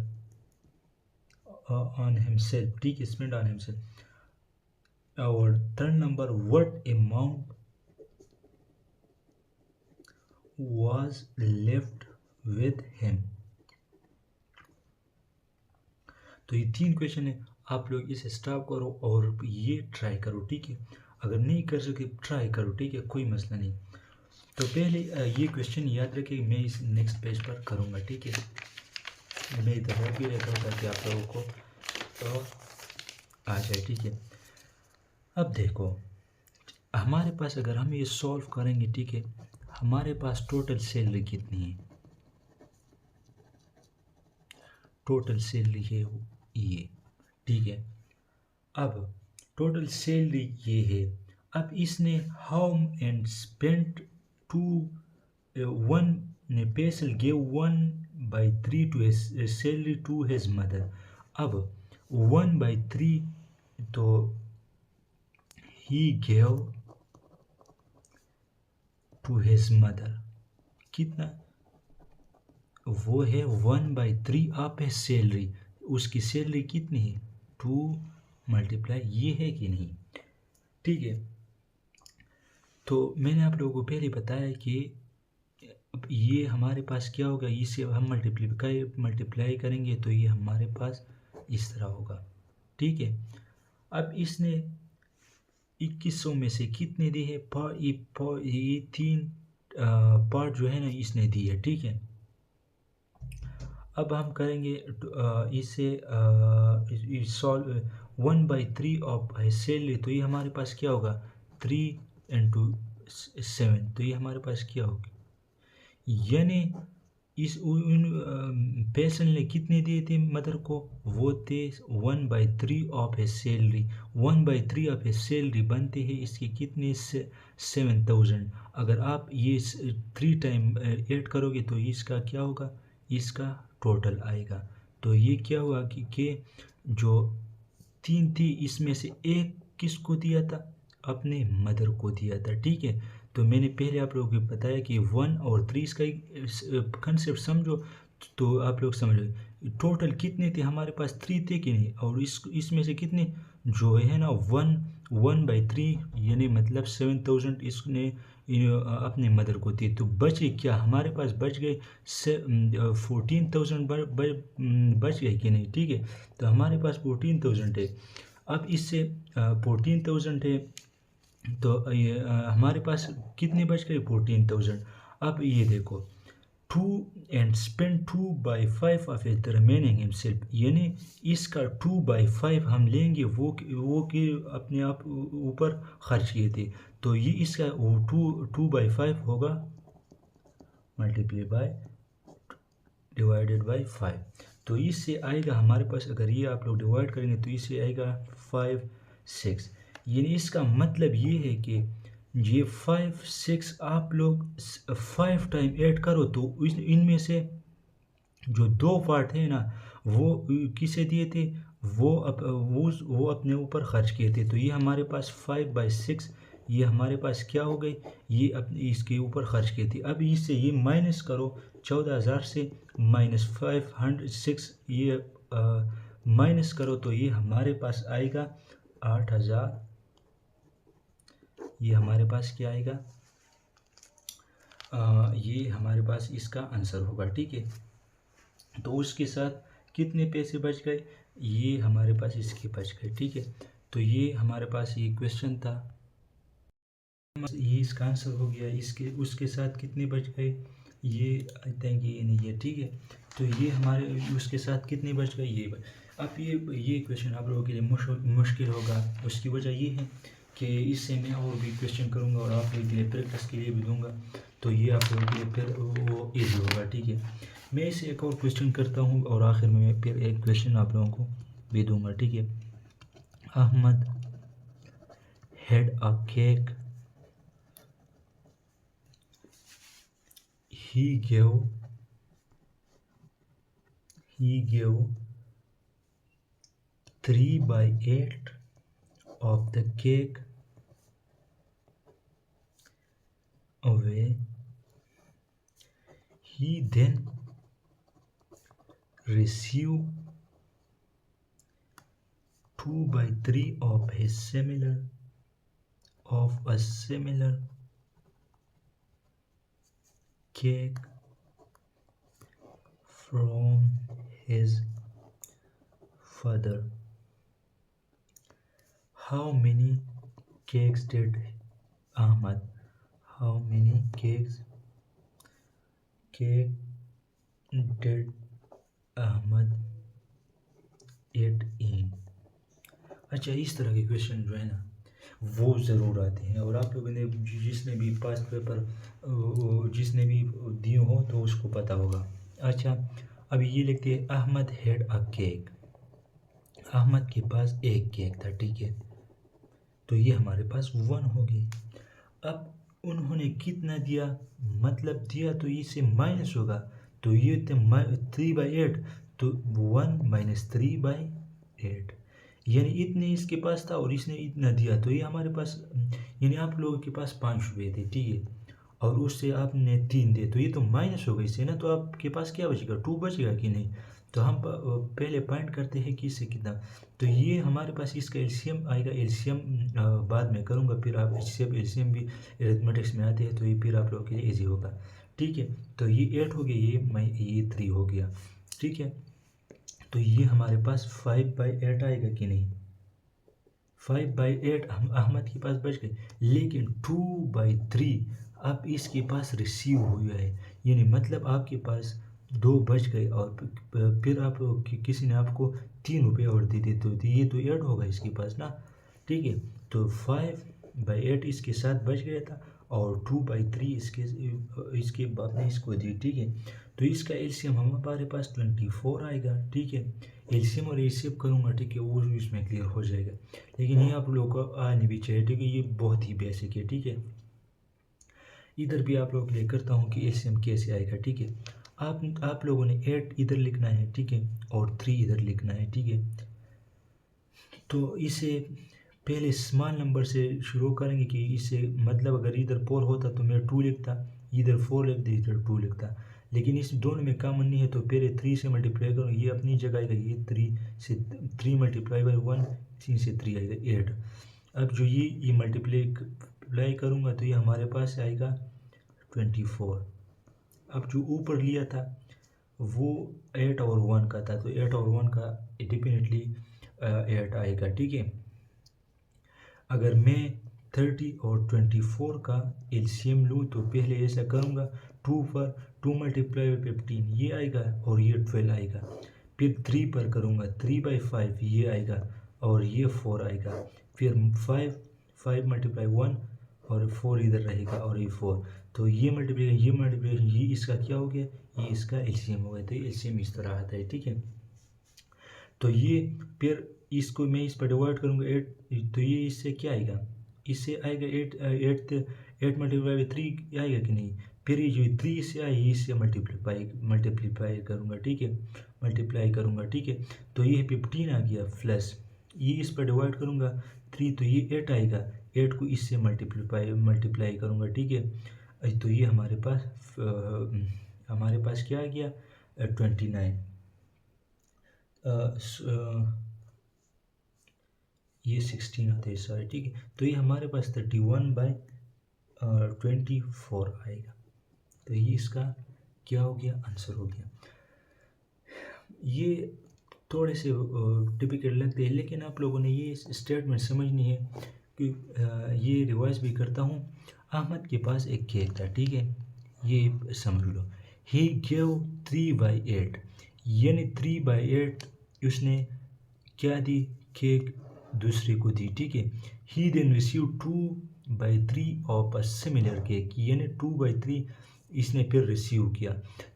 on himself, ठीक है, spend on himself. और third number, what amount was left with him. तो ये 3 क्वेश्चन है, आप लोग इसे स्टॉप करो और ये ट्राई करो, ठीक है। अगर नहीं कर सके ट्राई करो, ठीक है, कोई मसला नहीं। तो पहले ये क्वेश्चन याद रखिए, मैं इस नेक्स्ट पेज पर करूँगा, ठीक है। मैं इधर रख भी रहता हूँ ताकि आप लोगों को तो आ जाए, ठीक है। अब देखो हमारे पास अगर हम ये सॉल्व करेंगे, ठीक है, हमारे पास टोटल सैलरी कितनी है, टोटल सैलरी है ये, ठीक है। अब टोटल सैलरी ये है, अब इसने how and spent to one Faisal give 1/3 to his salary to his mother. अब 1/3 तो he gave to his mother, कितना वो है 1/3 ऑफ है सैलरी, उसकी सैलरी कितनी है 2 मल्टीप्लाई ये है कि नहीं, ठीक है। तो मैंने आप लोगों को पहले बताया कि अब ये हमारे पास क्या होगा, इसे हम मल्टीप्लाई करेंगे तो ये हमारे पास इस तरह होगा, ठीक है। अब इसने 2100 में से कितने दिए हैं, ये 3 पार्ट जो है ना इसने दिए है, ठीक है। अब हम करेंगे इसे सॉल्व 1/3 ऑफ सैलरी, तो ये हमारे पास क्या होगा 3 × 7, तो ये हमारे पास क्या होगा, यानी इस पेशेंट ने कितने दिए थे मदर को, वो थे 1/3 of A salary. 1/3 of A salary बनते हैं इसके कितने 7000। अगर आप ये 3 टाइम ऐड करोगे तो इसका क्या होगा, इसका टोटल आएगा। तो ये क्या हुआ कि जो 3 थी इसमें से एक किसको दिया था, अपने मदर को दिया था, ठीक है। तो मैंने पहले आप लोगों को बताया कि 1 और 3 इसका कंसेप्ट समझो, तो आप लोग समझ लो टोटल कितने थे हमारे पास 3 थे कि नहीं, और इसमें से कितने जो है ना 1/3 यानी मतलब 7000 इसने अपने मदर को दी, तो बचे क्या हमारे पास बच गए 14,000 बच गए कि नहीं, ठीक है। तो हमारे पास 14,000 है। अब इससे 14,000 है तो ये हमारे पास कितने बच गए 14,000। अब ये देखो 2 and spend 2/5 of the remaining himself, यानी इसका 2/5 हम लेंगे वो के अपने आप ऊपर खर्च किए थे, तो ये इसका 2/5 होगा मल्टीप्लाई बाय डिवाइडेड बाय 5। तो इससे आएगा हमारे पास, अगर ये आप लोग डिवाइड करेंगे तो इससे आएगा 5 6, यानी इसका मतलब ये है कि ये 5 6 आप लोग 5 टाइम ऐड करो तो इनमें से जो 2 पार्ट है ना वो किसे दिए थे, वो अपने ऊपर खर्च किए थे, तो ये हमारे पास 5/6 ये हमारे पास क्या हो गई, ये अपने इसके ऊपर खर्च किए थे। अब इससे ये माइनस करो 14,000 से -506 ये माइनस करो तो ये हमारे पास आएगा 8,000, ये हमारे पास क्या आएगा ये हमारे पास इसका आंसर होगा, ठीक है। तो उसके साथ कितने पैसे बच गए, ये हमारे पास इसके बच गए, ठीक है। तो ये हमारे पास ये क्वेश्चन था, ये इसका आंसर हो गया। इसके उसके साथ कितने बच गए, ये आई थिंक ये नहीं है, ठीक है। तो ये हमारे उसके साथ कितने बच गए, ये अब ये क्वेश्चन आप लोगों के लिए मुश्किल होगा। उसकी वजह ये है कि इससे मैं और भी क्वेश्चन करूँगा और आप लोगों के लिए प्रैक्टिस के लिए भी दूंगा, तो ये आप लोगों के लिए फिर वो ईजी होगा, ठीक है। मैं इसे एक और क्वेश्चन करता हूँ और आखिर में मैं फिर एक क्वेश्चन आप लोगों को भी दूंगा, ठीक है। Ahmad had a cake, he gave 3/8 of the cake away. He then received 2/3 of a similar cake from his father. How many cakes did Ahmad? How many cake did Ahmad eat in? अच्छा, इस तरह के क्वेश्चन जो है ना वो ज़रूर आते हैं, और आप लोगों ने जिसने भी पास्ट पेपर जिसने भी दिए हो तो उसको पता होगा। अच्छा, अब ये लिखते हैं Ahmad had a cake. Ahmad के पास एक केक था, ठीक है, तो ये हमारे पास 1 हो गई। अब उन्होंने कितना दिया, मतलब दिया तो इससे माइनस होगा, तो ये थे 3/8, तो 1 - 3/8, यानी इतने इसके पास था और इसने इतना दिया, तो ये हमारे पास, यानी आप लोगों के पास 5 रुपये थे, ठीक है, और उससे आपने 3 दिए, तो ये तो माइनस हो गई इससे ना, तो आपके पास क्या बचेगा, 2 बचेगा कि नहीं। तो हम पहले पॉइंट करते हैं कि इससे कितना, तो ये हमारे पास इसका एलसीएम आएगा। एलसीएम बाद में करूँगा, फिर आप एलसीएम भी अरिथमेटिक्स में आते हैं, तो ये फिर आप लोगों के लिए ईजी होगा, ठीक है। तो ये 8 हो गया, ये 3 हो गया, ठीक है। तो ये हमारे पास 5/8 आएगा कि नहीं। 5/8 हम अहमद के पास बच गए, लेकिन 2/3 अब इसके पास रिसीव हुआ है, यानी मतलब आपके पास 2 बच गए, और फिर आप किसी ने आपको 3 रुपये और दे दिए, तो ये तो ऐड होगा इसके पास ना, ठीक है। तो 5/8 इसके साथ बच गया था, और 2/3 इसके बाद में इसको दी, ठीक है। तो इसका एलसीएम हमारे पास 24 आएगा, ठीक है। एलसीएम और एलसीएम करूँगा, ठीक है, वो इसमें क्लियर हो जाएगा, लेकिन ये आप लोगों को आने भी चाहिए, ठीक है, ये बहुत ही बेसिक है, ठीक है। इधर भी आप लोगों के लिए करता हूँ कि एलसीएम कैसे आएगा, ठीक है। आप लोगों ने 8 इधर लिखना है, ठीक है, और 3 इधर लिखना है, ठीक है। तो इसे पहले स्मॉल नंबर से शुरू करेंगे, कि इससे मतलब अगर इधर 4 होता तो मैं 2 लिखता, इधर 4 लिख दे, इधर 2 लिखता, लेकिन इस दोनों में कॉमन नहीं है, तो पहले 3 से मल्टीप्लाई करूँ, ये अपनी जगह आएगा, ये 3 मल्टीप्लाई बाई 1, 3 से 3 आएगा 8। अब जो ये मल्टीप्लाई करूँगा तो ये हमारे पास आएगा 24। अब जो ऊपर लिया था वो 8 और 1 का था, तो 8 और 1 का डेफिनेटली 8 आएगा, ठीक है। अगर मैं 30 और 24 का एलसीएम लूँ तो पहले ऐसा करूँगा, 2 पर 2 मल्टीप्लाई बाई 15 ये आएगा, और ये 12 आएगा। फिर 3 पर करूँगा, 3/5 ये आएगा, और ये 4 आएगा। फिर 5 मल्टीप्लाई 1 और 4 इधर रहेगा, और ये 4, तो ये मल्टीप्लिकेशन ये इसका क्या हो गया, ये इसका एलसीएम हो गया। तो एलसीएम इस तरह आता है, ठीक है। तो ये फिर इसको मैं इस पर डिवाइड करूँगा 8, तो ये इससे क्या आएगा, इससे आएगा 8 मल्टीप्लाई बाई 3 आएगा कि नहीं। फिर ये जो 3 इससे आए, इससे मल्टीप्लीफाई करूँगा, ठीक है, मल्टीप्लाई करूँगा, ठीक है। तो ये 15 आ गया, प्लस ये इस पर डिवाइड करूँगा 3, तो ये 8 आएगा, 8 को इससे मल्टीप्लाई करूँगा, ठीक है। तो ये हमारे पास क्या आ गया, 29। ये 16 आता है, सॉरी, ठीक है। तो ये हमारे पास 31/24 आएगा, तो ये इसका क्या हो गया, आंसर हो गया। ये थोड़े से टिपिकल लगते हैं, लेकिन आप लोगों ने ये स्टेटमेंट समझनी है कि ये रिवाइज भी करता हूँ। अहमद के पास एक केक था, ठीक है, ये समझ लो। ही गेव 3/8, यानी 3/8 उसने क्या दी, केक दूसरे को दी, ठीक है। He then receive 2/3 of a similar cake, यानी 2/3 इसने फिर रिसीव किया।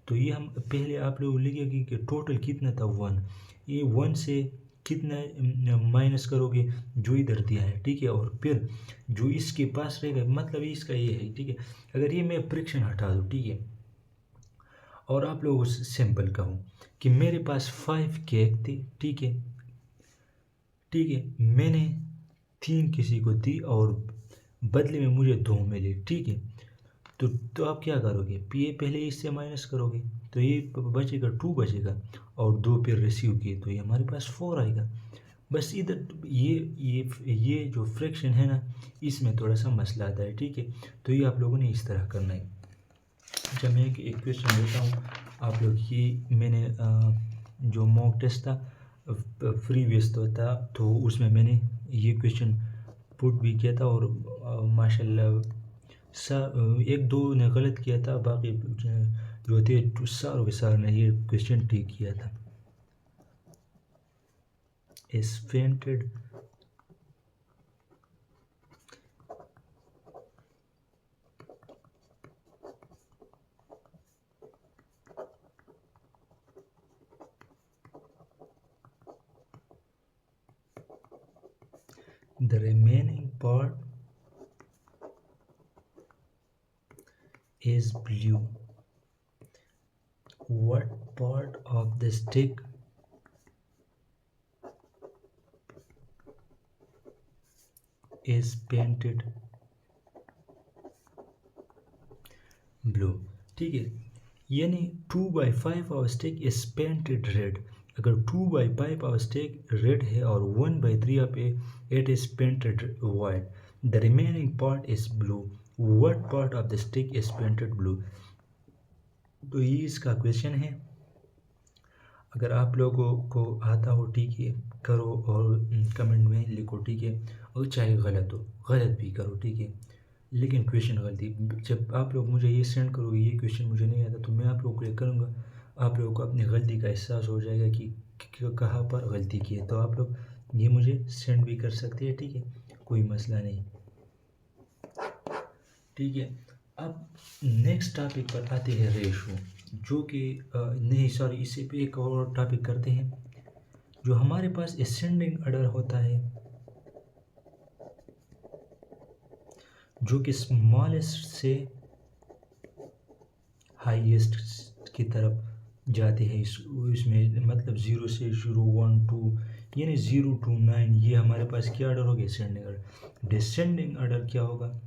तो ये हम पहले आप लोग लिखे कि टोटल कितना था 1, ये 1 से कितना माइनस करोगे जो इधर दिया है, ठीक है, और फिर जो इसके पास रहेगा, मतलब इसका ये है, ठीक है। अगर ये मैं फ्रैक्शन हटा दूँ, ठीक है, और आप लोगों से सिंपल कहूँ कि मेरे पास 5 केक थे, ठीक है, ठीक है, मैंने 3 किसी को दी और बदले में मुझे 2 मिले, ठीक है। तो आप क्या करोगे, ये पहले इससे माइनस करोगे, तो ये बचेगा 2 बचेगा, और 2 फिर रिसीव किए, तो ये हमारे पास 4 आएगा। बस इधर ये जो फ्रैक्शन है ना, इसमें थोड़ा सा मसला आता है, ठीक है। तो ये आप लोगों ने इस तरह करना है। अच्छा, मैं एक क्वेश्चन लेता हूँ, आप लोग ये मैंने जो मॉक टेस्ट था फ्री वेस्ट था, तो उसमें मैंने ये क्वेश्चन पुट भी किया था, और माशाल्लाह एक दो ने गलत किया था, बाकी जो थे सारों के सारों ने ये क्वेश्चन ठीक किया था। is fainted the remaining part is blue. What part of the stick is painted blue? ठीक है, यानी 2/5 our stick is painted red। अगर 2/5 our stick red है और 1/3 of it is painted white, the remaining part is blue। what part of the stick is painted blue? तो ये इसका क्वेश्चन है। अगर आप लोगों को आता हो, ठीक है, करो और कमेंट में लिखो, ठीक है। और चाहे गलत हो, गलत भी करो, ठीक है, लेकिन क्वेश्चन गलती, जब आप लोग मुझे ये सेंड करोगे, ये क्वेश्चन मुझे नहीं आता, तो मैं आप लोगों को ये करूँगा, आप लोगों को अपनी गलती का एहसास हो जाएगा कि कहाँ पर गलती की है। तो आप लोग ये मुझे सेंड भी कर सकते हैं, ठीक है, कोई मसला नहीं, ठीक है। अब नेक्स्ट टॉपिक पर आते हैं, रेशो, जो कि नहीं सॉरी, इससे पे एक और टॉपिक करते हैं। जो हमारे पास असेंडिंग ऑर्डर होता है, जो कि स्मॉलेस्ट से हाईएस्ट की तरफ जाते हैं, इसमें मतलब 0 से शुरू 1 2 यानी 0 to 9, ये हमारे पास क्या ऑर्डर होगा, असेंडिंग ऑर्डर। डिसेंडिंग ऑर्डर क्या होगा,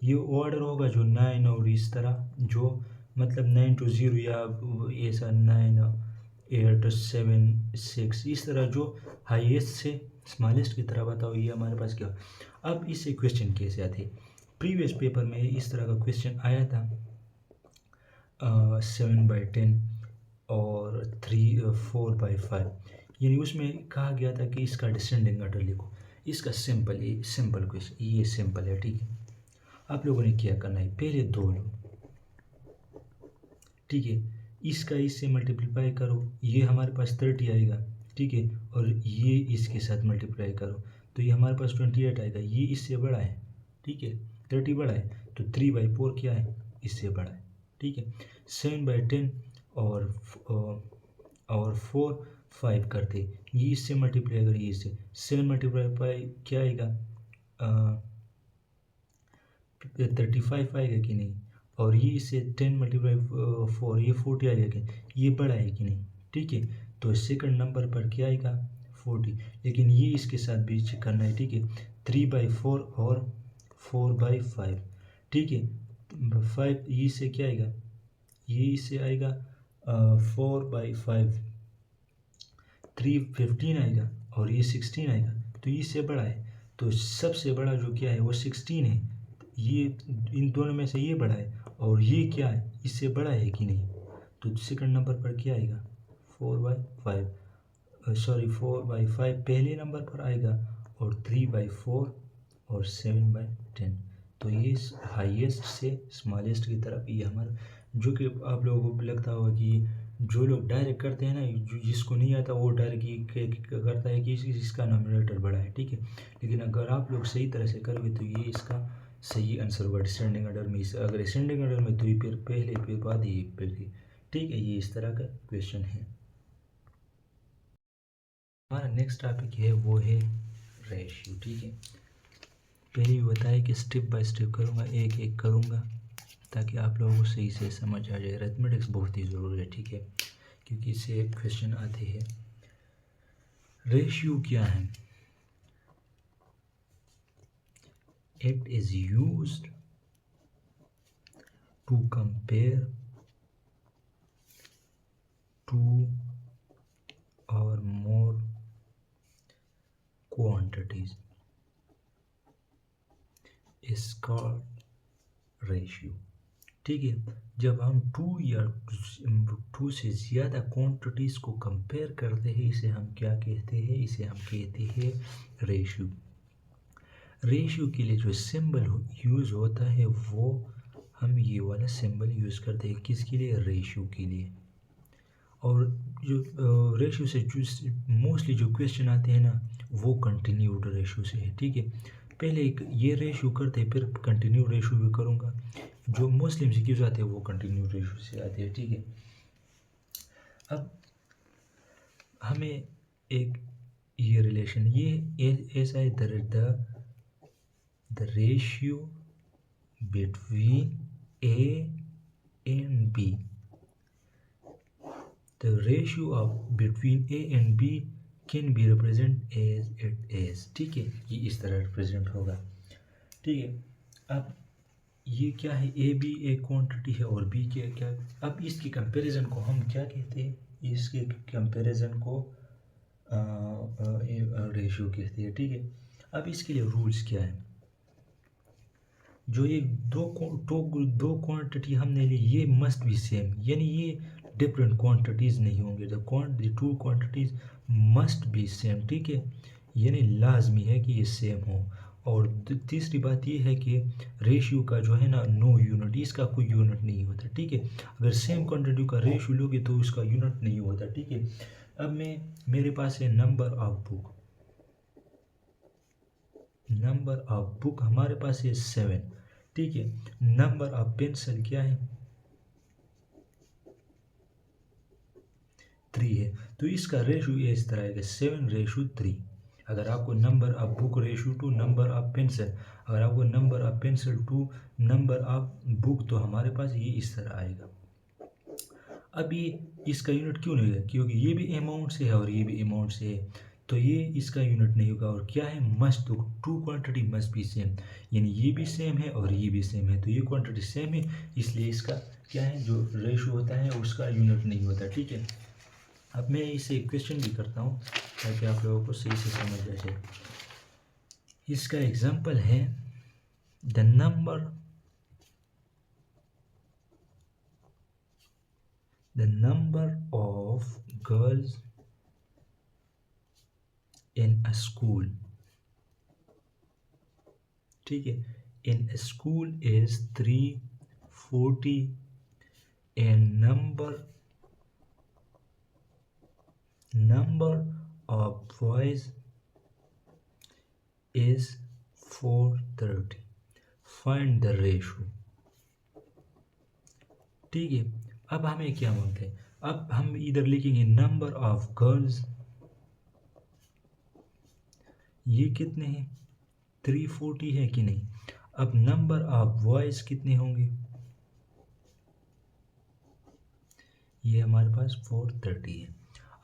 ये ऑर्डर होगा जो 9 और इस तरह, जो मतलब 9 to 0 या ऐसा 9 8 7 6 इस तरह, जो हाईएस्ट से स्मॉलेस्ट की तरह। बताओ ये हमारे पास क्या। अब इससे क्वेश्चन कैसे आते, प्रीवियस पेपर में इस तरह का क्वेश्चन आया था 7/10 और 4/5, यानी उसमें कहा गया था कि इसका डिसेंडिंग ऑर्डर लिखो। इसका सिंपल क्वेश्चन, ये सिंपल है, ठीक है। आप लोगों ने क्या करना है, पहले दो लो, ठीक है, इसका इससे मल्टीप्लाई करो, ये हमारे पास 30 आएगा, ठीक है, और ये इसके साथ मल्टीप्लाई करो, तो ये हमारे पास 28 आएगा। ये इससे बड़ा है, ठीक है, 30 बड़ा है, तो 3/4 क्या है, इससे बड़ा है, ठीक है। 7/10 और 4 5 करते, ये इससे मल्टीप्लाई करिए, इससे 7 मल्टीप्लाई क्या आएगा, 35 आएगा कि नहीं, और ये इससे 10 मल्टीप्लाई 4, ये 40 आएगा कि ये बड़ा है कि नहीं, ठीक है। तो सेकंड नंबर पर क्या आएगा, 40, लेकिन ये इसके साथ भी चेक करना है, ठीक है। 3/4 और 4/5, ठीक है। 5 ये इससे क्या आएगा, ये इससे आएगा 4/5, 3 15 आएगा, और ये 16 आएगा, तो ये इससे बड़ा है। तो सबसे बड़ा जो क्या है वो 16 है, ये इन दोनों में से ये बड़ा है, और ये क्या है, इससे बड़ा है कि नहीं। तो सेकंड नंबर पर क्या आएगा, 4/5 सॉरी 4/5 पहले नंबर पर आएगा, और 3/4 और 7/10। तो ये हाईएस्ट से स्मॉलेस्ट की तरफ, ये हमारा, जो कि आप लोगों को लगता होगा कि जो लोग डायरेक्ट करते हैं ना, जो जिसको नहीं आता वो डायरेक्ट ये करता है कि इसका नॉमिनेटर बड़ा है, ठीक है। लेकिन अगर आप लोग सही तरह से करोगे तो ये इसका सही आंसर होगा डिसेंडिंग ऑर्डर में। अगर असेंडिंग ऑर्डर में तो ये फिर पहले फिर बाद ही फिर, ठीक है। ये इस तरह का क्वेश्चन है। हमारा नेक्स्ट टॉपिक है वो है रेशियो, ठीक है। पहले भी बताया कि स्टेप बाय स्टेप करूँगा, एक एक करूँगा, ताकि आप लोगों को सही से समझ आ जाए। अरिथमेटिक्स बहुत ही ज़रूरी है, ठीक है, क्योंकि इससे क्वेश्चन आते हैं। रेशियो क्या है, it is used to compare two or more quantities is called ratio। ठीक है, जब हम टू या टू से ज़्यादा क्वांटिटीज़ को कंपेयर करते हैं इसे हम क्या कहते हैं, इसे हम कहते हैं रेशियो। रेशियो के लिए जो सिंबल यूज़ होता है वो हम ये वाला सिंबल यूज़ करते हैं, किसके लिए, रेशियो के लिए। और जो रेशियो से मोस्टली जो क्वेश्चन आते हैं ना वो कंटिन्यूड रेशियो से है। ठीक है, पहले एक ये रेशियो करते हैं फिर कंटिन्यू रेशियो भी करूँगा। जो मोस्टली एमसीक्यूज आते हैं वो कंटिन्यू रेशियो से आते हैं। ठीक है, अब हमें एक ये रिलेशन ये ऐसा है the ratio between A and B, the ratio of between A and B can be represented as it is। ठीक है, ये इस तरह रिप्रेजेंट होगा। ठीक है, अब ये क्या है, ए बी एक क्वांटिटी है और बी क्या क्या, अब इसके कंपैरिजन को हम क्या कहते हैं, इसके कंपैरिजन को रेशियो कहते हैं। ठीक है, अब इसके लिए रूल्स क्या है, जो ये दो क्वांटिटी हमने ली ये मस्ट बी सेम, यानी ये डिफरेंट क्वांटिटीज़ नहीं होंगे, the two quantities must be same. ठीक है, यानी लाजमी है कि ये सेम हो। और तीसरी बात ये है कि रेशियो का जो है ना नो यूनिट, इसका कोई यूनिट नहीं होता। ठीक है, अगर सेम क्वांटिटी का रेशियो लोगे तो उसका यूनिट नहीं होता। ठीक है, अब मेरे पास है नंबर ऑफ बुक हमारे पास है 7। ठीक है, नंबर ऑफ पेंसिल क्या है, 3 है। तो इसका रेशो इस तरह है 7:3। अगर आपको number of book ratio to number of pencil, अगर आपको number of pencil to number of book, तो हमारे पास ये इस तरह आएगा। अब ये इसका यूनिट क्यों नहीं है, क्योंकि ये भी अमाउंट से है और ये भी अमाउंट से है, तो ये इसका यूनिट नहीं होगा। और क्या है, मस्ट, तो two quantity must be same, यानी ये भी सेम है और ये भी सेम है, तो ये क्वांटिटी सेम है, इसलिए इसका क्या है जो रेशो होता है उसका यूनिट नहीं होता। ठीक है, अब मैं इसे क्वेश्चन भी करता हूँ ताकि आप लोगों को सही से समझ आ जाए। इसका एग्जाम्पल है the number of girls in a school। ठीक है, in a school is 340 and number of boys is 430। find the ratio। ठीक है, अब हमें क्या मांगते हैं, अब हम इधर लिखेंगे नंबर ऑफ गर्ल्स, ये कितने हैं, 340 है कि नहीं। अब नंबर ऑफ बॉयज कितने होंगे, ये हमारे पास 430 है।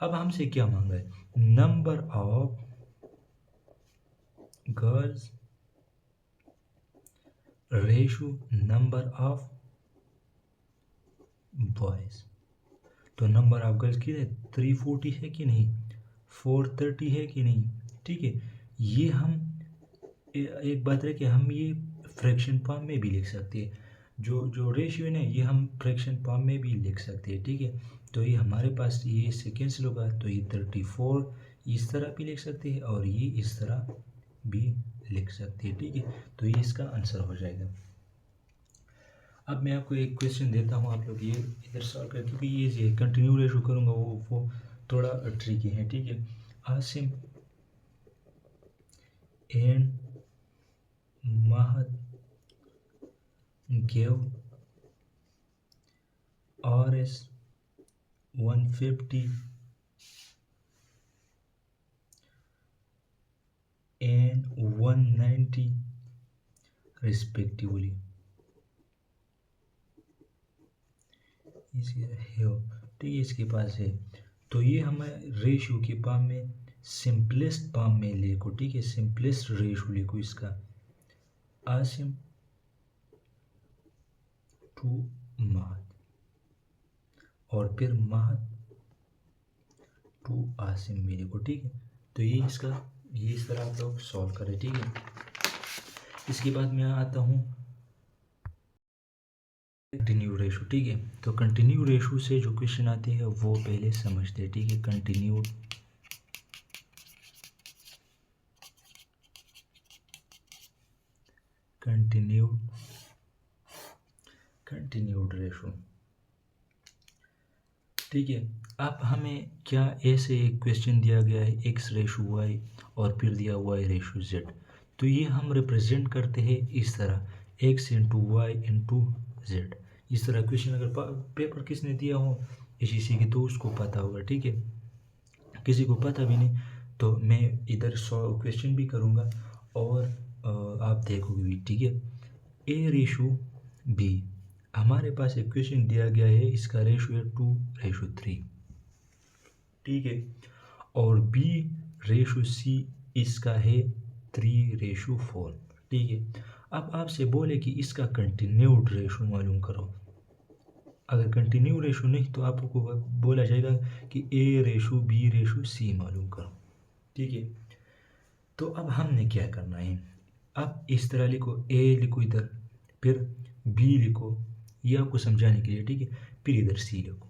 अब हमसे क्या मांगा है, number of girls ratio number of boys. तो नंबर ऑफ गर्ल्स कितने, 340 है कि नहीं, 430 है कि नहीं। ठीक है, ये हम एक बात है कि हम ये फ्रैक्शन फॉर्म में भी लिख सकते हैं, जो रेशियो है ना ये हम फ्रैक्शन फॉर्म में भी लिख सकते हैं। ठीक है, तो ये हमारे पास ये इससे कैंसिल होगा, तो ये 34 इस तरह भी लिख सकते हैं और ये इस तरह भी लिख सकते हैं। ठीक है, तो ये इसका आंसर हो जाएगा। अब मैं आपको एक क्वेश्चन देता हूँ, आप लोग ये इधर सॉल्व करें, क्योंकि ये जो कंटिन्यू रेशियो करूँगा वो थोड़ा ट्रिकी है। ठीक है, Asim and Mahad give RS 150 and 190 respectively। इसके है, ठीक है, इसके पास है, तो ये हमें रेशियो के फॉर्म में सिंपलेस्ट फॉर्म में लिखो। ठीक है, सिंपलेस्ट रेशियो लिखो इसका, आसिम टू महद और फिर महद टू आसिम मेरे को, ठीक है। तो ये इस तरह आप लोग सॉल्व करें, ठीक है। इसके बाद मैं आता हूँ कंटिन्यू रेशो, ठीक है। तो कंटिन्यू रेशो से जो क्वेश्चन आते हैं वो पहले समझते हैं, ठीक है। कंटिन्यूड रेशो, ठीक है। अब हमें क्या ऐसे क्वेश्चन दिया गया है एक्स रेशो वाई और फिर दिया वाई रेशो जेड, तो ये हम रिप्रेजेंट करते हैं इस तरह X into Y into Z. इस तरह क्वेश्चन अगर पेपर किसने दिया हो एचईसी की तो उसको पता होगा, ठीक है। किसी को पता भी नहीं तो मैं इधर 100 क्वेश्चन भी करूँगा और आप देखोगे भी, ठीक है। ए रेशो बी, हमारे पास एक क्वेश्चन दिया गया है, इसका रेशो है 2:3, ठीक है। और बी रेशो सी इसका है 3:4, ठीक है। अब आपसे बोले कि इसका कंटिन्यूड रेशो मालूम करो। अगर कंटिन्यू रेशो नहीं तो आपको बोला जाएगा कि ए रेशो बी रेशो सी मालूम करो, ठीक है। तो अब हमने क्या करना है, अब इस तरह लिखो, ए लिखो इधर, फिर बी लिखो, ये आपको समझाने के लिए, ठीक है। फिर इधर सी लिखो।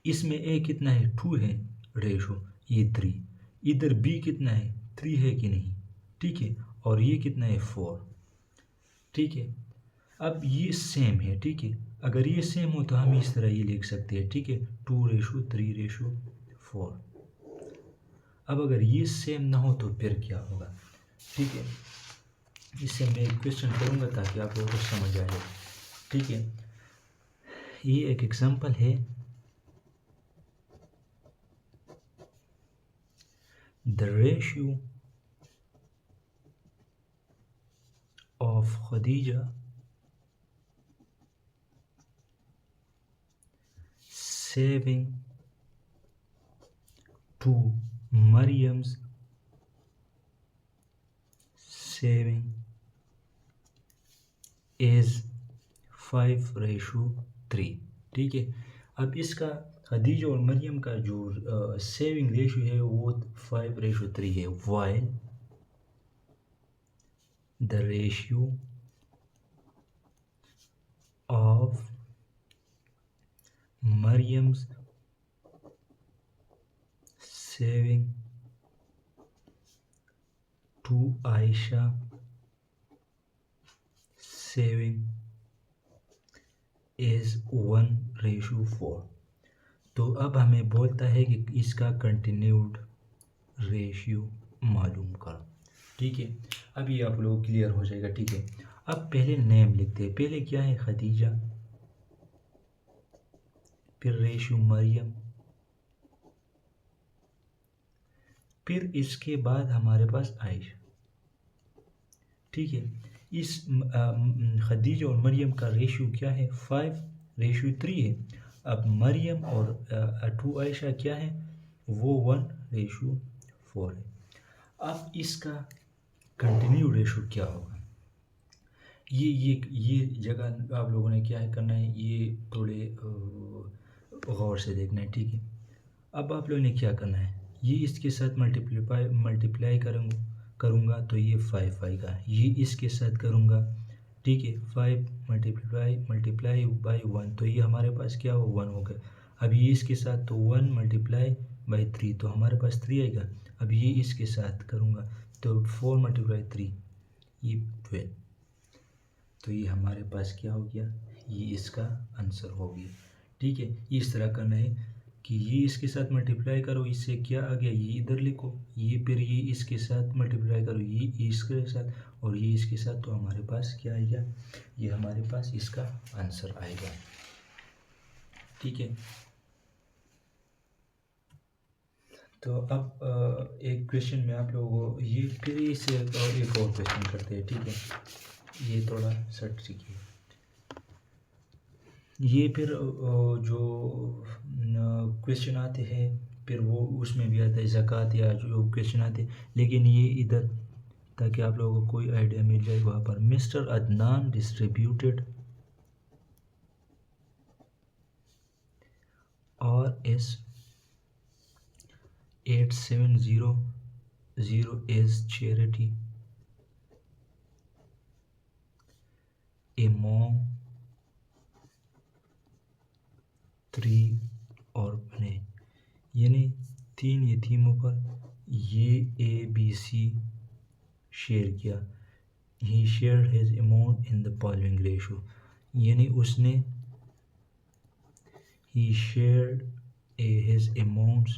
इसमें ए कितना है 2 है रेशो, ये 3, इधर बी कितना है 3 है कि नहीं, ठीक है। और ये कितना है 4, ठीक है। अब ये सेम है, ठीक है। अगर ये सेम हो तो हम इस तरह ये लिख सकते हैं, ठीक है, 2:3:4। अब अगर ये सेम ना हो तो फिर क्या होगा, ठीक है। इससे मैं एक क्वेश्चन करूँगा ताकि आप लोगों को समझ आ जाए, ठीक है। ये एक एग्जांपल है, the ratio of Khadija saving to Mariam's saving is 5:3, ठीक है। अब इसका खदीजा और मरियम का जो सेविंग रेशियो है वो 5:3 है, while the ratio of Mariam's saving to Ayesha saving is 1:4। तो अब हमें बोलता है कि इसका कंटिन्यूड रेशियो मालूम करो, ठीक है। अब ये आप लोग क्लियर हो जाएगा, ठीक है। अब पहले नेम लिखते हैं, पहले क्या है खदीजा, फिर रेशियो मरियम, फिर इसके बाद हमारे पास आयशा, ठीक है। इस खदीजा और मरियम का रेशियो क्या है 5:3 है। अब मरियम और 2 आयशा क्या है वो 1:4 है। अब इसका कंटिन्यू रेशियो क्या होगा, ये जगह आप लोगों ने क्या है करना है, ये थोड़े गौर से देखना है, ठीक है। अब आप लोगों ने क्या करना है, ये इसके साथ मल्टीप्लाई करूँगा तो ये 5 आएगा, ये इसके साथ करूँगा, ठीक है, 5 मल्टीप्लाई बाई 1 तो ये हमारे पास क्या हो 1 हो गया। अब ये इसके साथ तो 1 मल्टीप्लाई बाई 3 तो हमारे पास 3 आएगा। अब ये इसके साथ करूँगा तो 4 मल्टीप्लाई 3 ये 12, तो ये हमारे पास क्या हो गया, ये इसका आंसर हो गया, ठीक है। ये इस तरह करना है कि ये इसके साथ मल्टीप्लाई करो, इससे क्या आ गया ये इधर लिखो, ये फिर ये इसके साथ मल्टीप्लाई करो, ये इसके साथ और ये इसके साथ, तो हमारे पास क्या आएगा, ये हमारे पास इसका आंसर आएगा, ठीक है। तो अब एक क्वेश्चन में आप लोगों को ये फिर इससे और एक और क्वेश्चन करते हैं, ठीक है। ये थोड़ा सट सीखिए, ये फिर जो क्वेश्चन आते हैं फिर वो उसमें भी आता है ज़कात या जो क्वेश्चन आते हैं, लेकिन ये इधर ताकि आप लोगों को कोई आइडिया मिल जाए वहाँ पर, मिस्टर अदनान डिस्ट्रीब्यूटेड और इस 8700 is charity among 3 orphanage, यानी 3 यतीमों पर ये ABC शेयर किया। He shared his amount in the following ratio, यानी उसने he shared his amounts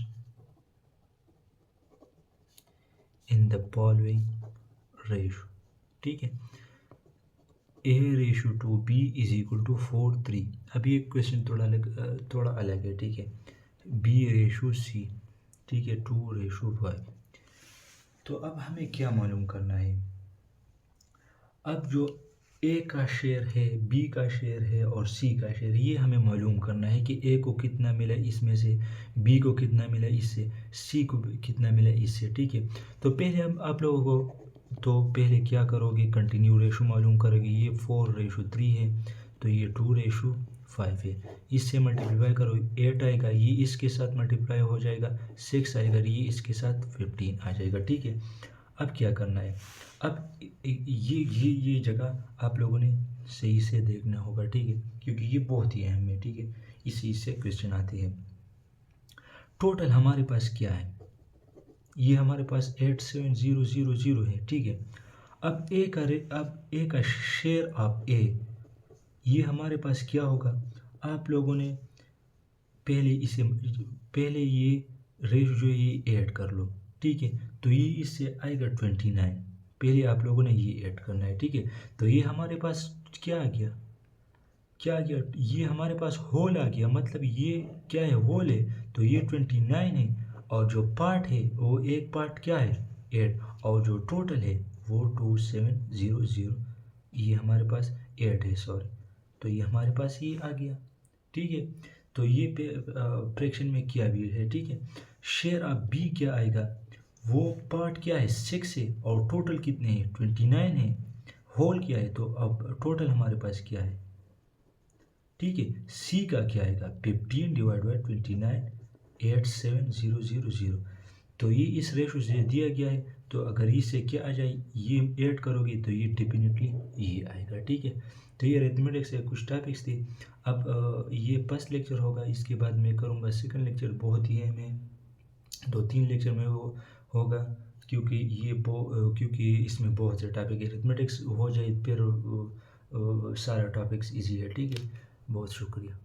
in the following ratio, ठीक है। A/B is equal to 4:3। अभी एक क्वेश्चन थोड़ा अलग है, ठीक है। B/C, ठीक है, 2/5। तो अब हमें क्या मालूम करना है? अब जो A का शेयर है, B का शेयर है और C का शेयर, ये हमें मालूम करना है कि A को कितना मिला इसमें से, B को कितना मिला इससे, C को कितना मिला इससे, ठीक है। तो पहले हम आप लोगों को तो पहले क्या करोगे, कंटिन्यू रेशो मालूम करोगे। ये 4/3 है, तो ये 2/5 है। इससे मल्टीप्लाई करो, 8 आएगा, ये इसके साथ मल्टीप्लाई हो जाएगा, 6 आएगा, ये इसके साथ 15 आ जाएगा, ठीक है। अब क्या करना है? अब ये जगह आप लोगों ने सही से देखना होगा, ठीक है, क्योंकि ये बहुत ही अहम है, ठीक है। इसी से क्वेश्चन आते हैं। टोटल हमारे पास क्या है? ये हमारे पास 87000 है, ठीक है। अब ए का शेयर ऑफ ए, ये हमारे पास क्या होगा? आप लोगों ने पहले ये रेशो जो ये ऐड कर लो, ठीक है। तो ये इससे आएगा 29। पहले आप लोगों ने ये ऐड करना है, ठीक है। तो ये हमारे पास क्या आ गया? ये हमारे पास होल आ गया, मतलब ये क्या है? होल है, तो ये 29 है। और जो पार्ट है वो एक पार्ट क्या है? 8। और जो टोटल है वो 2700, ये हमारे पास 8 है, सॉरी। तो ये हमारे पास ये आ गया, ठीक है। तो ये फ्रैक्शन में क्या भी है, ठीक है। शेयर ऑफ बी क्या आएगा? वो पार्ट क्या है? 6 है, और टोटल कितने हैं? 29 है। होल क्या है? तो अब टोटल हमारे पास क्या है, ठीक है। सी का क्या आएगा? 15 डिवाइड बाई 29, 87000। तो ये इस रेशो से दिया गया है, तो अगर इससे क्या आ जाए, ये ऐड करोगे तो ये डेफिनेटली ये आएगा, ठीक है। तो ये अरिथमेटिक्स से कुछ टॉपिक्स थे। अब ये फर्स्ट लेक्चर होगा, इसके बाद मैं करूँगा सेकंड लेक्चर, बहुत ही अहम है। 2-3 लेक्चर में वो होगा, क्योंकि इसमें बहुत से टॉपिक है। अरिथमेटिक्स हो जाए फिर सारा टॉपिक्स इजी है, ठीक है। बहुत शुक्रिया।